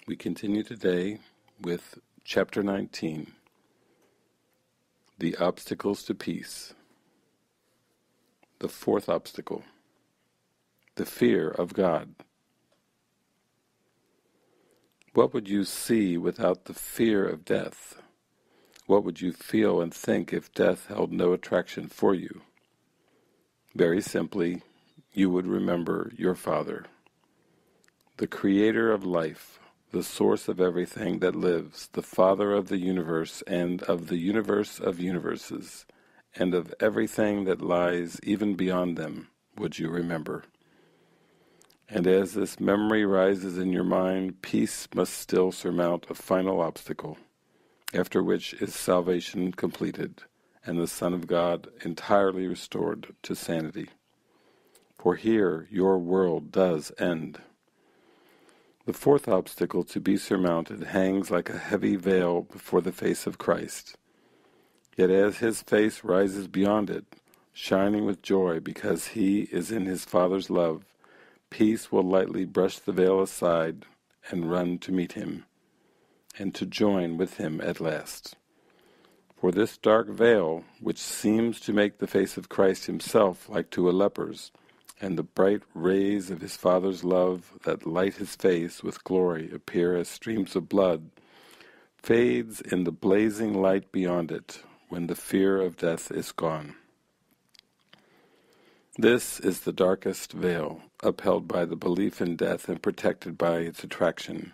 We continue today with Chapter 19, The Obstacles to Peace. The fourth obstacle, the fear of God. What would you see without the fear of death? What would you feel and think if death held no attraction for you? Very simply, you would remember your Father, the Creator of life, the source of everything that lives, the Father of the universe and of the universe of universes, and of everything that lies even beyond them, would you remember. And as this memory rises in your mind, peace must still surmount a final obstacle, after which is salvation completed, and the Son of God entirely restored to sanity. For here your world does end. The fourth obstacle to be surmounted hangs like a heavy veil before the face of Christ. Yet as his face rises beyond it, shining with joy because he is in his Father's love, peace will lightly brush the veil aside and run to meet him, and to join with him at last. For this dark veil, which seems to make the face of Christ himself like to a leper's, and the bright rays of his Father's love that light his face with glory appear as streams of blood, fades in the blazing light beyond it when the fear of death is gone. This is the darkest veil, upheld by the belief in death and protected by its attraction.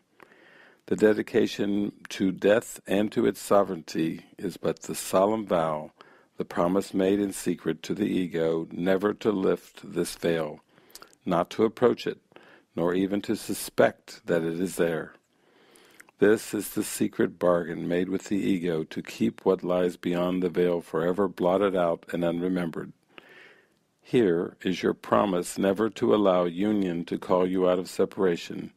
The dedication to death and to its sovereignty is but the solemn vow, the promise made in secret to the ego never to lift this veil, not to approach it, nor even to suspect that it is there. This is the secret bargain made with the ego to keep what lies beyond the veil forever blotted out and unremembered. Here is your promise never to allow union to call you out of separation,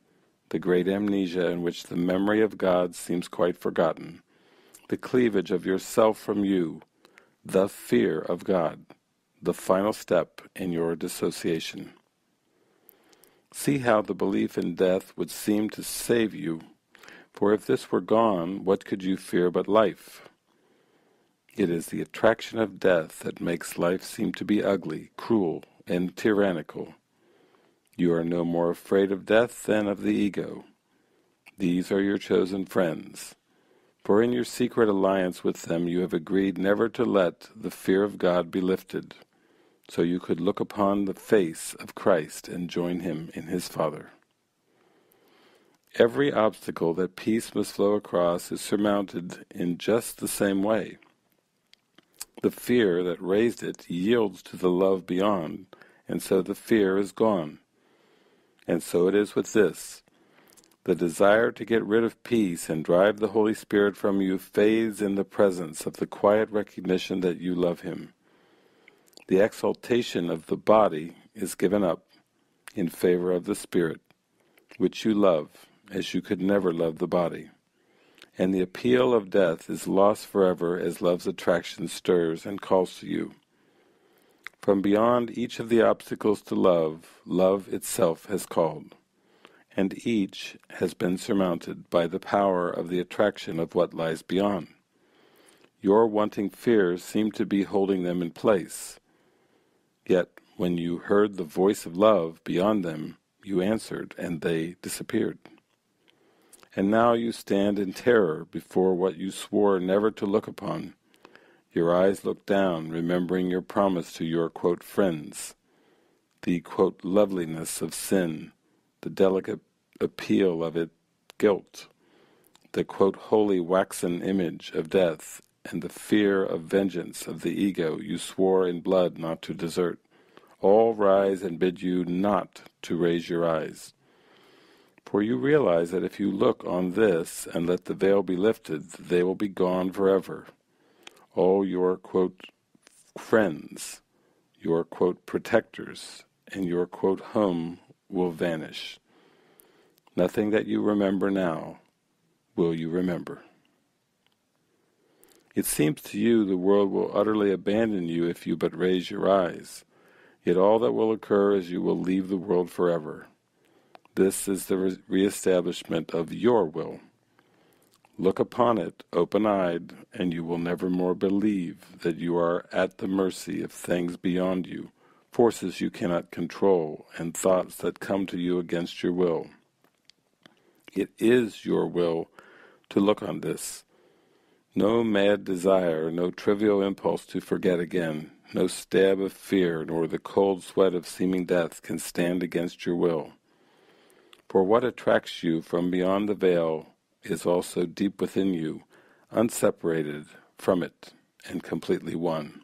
the great amnesia in which the memory of God seems quite forgotten, the cleavage of yourself from you, the fear of God, the final step in your dissociation. See how the belief in death would seem to save you, for if this were gone, what could you fear but life? It is the attraction of death that makes life seem to be ugly, cruel, and tyrannical. You are no more afraid of death than of the ego. These are your chosen friends. For in your secret alliance with them you have agreed never to let the fear of God be lifted, so you could look upon the face of Christ and join him in his Father. Every obstacle that peace must flow across is surmounted in just the same way. The fear that raised it yields to the love beyond, and so the fear is gone. And so it is with this. The desire to get rid of peace and drive the Holy Spirit from you fades in the presence of the quiet recognition that you love him. The exaltation of the body is given up in favor of the Spirit, which you love as you could never love the body. And the appeal of death is lost forever as love's attraction stirs and calls to you. From beyond each of the obstacles to love, love itself has called. And each has been surmounted by the power of the attraction of what lies beyond. Your wanting fears seem to be holding them in place. Yet when you heard the voice of love beyond them, you answered, and they disappeared. And now you stand in terror before what you swore never to look upon. Your eyes look down, remembering your promise to your, quote, friends, the, quote, loveliness of sin, the delicate appeal of its guilt, the, quote, holy waxen image of death, and the fear of vengeance of the ego you swore in blood not to desert, all rise and bid you not to raise your eyes. For you realize that if you look on this and let the veil be lifted, they will be gone forever. All your, quote, friends, your, quote, protectors, and your, quote, home will vanish. Nothing that you remember now will you remember. It seems to you the world will utterly abandon you if you but raise your eyes, yet all that will occur is you will leave the world forever. This is the re-establishment of your will. Look upon it open-eyed, and you will never more believe that you are at the mercy of things beyond you, forces you cannot control, and thoughts that come to you against your will. It is your will to look on this. No mad desire, no trivial impulse to forget again, no stab of fear, nor the cold sweat of seeming death can stand against your will. For what attracts you from beyond the veil is also deep within you, unseparated from it and completely one.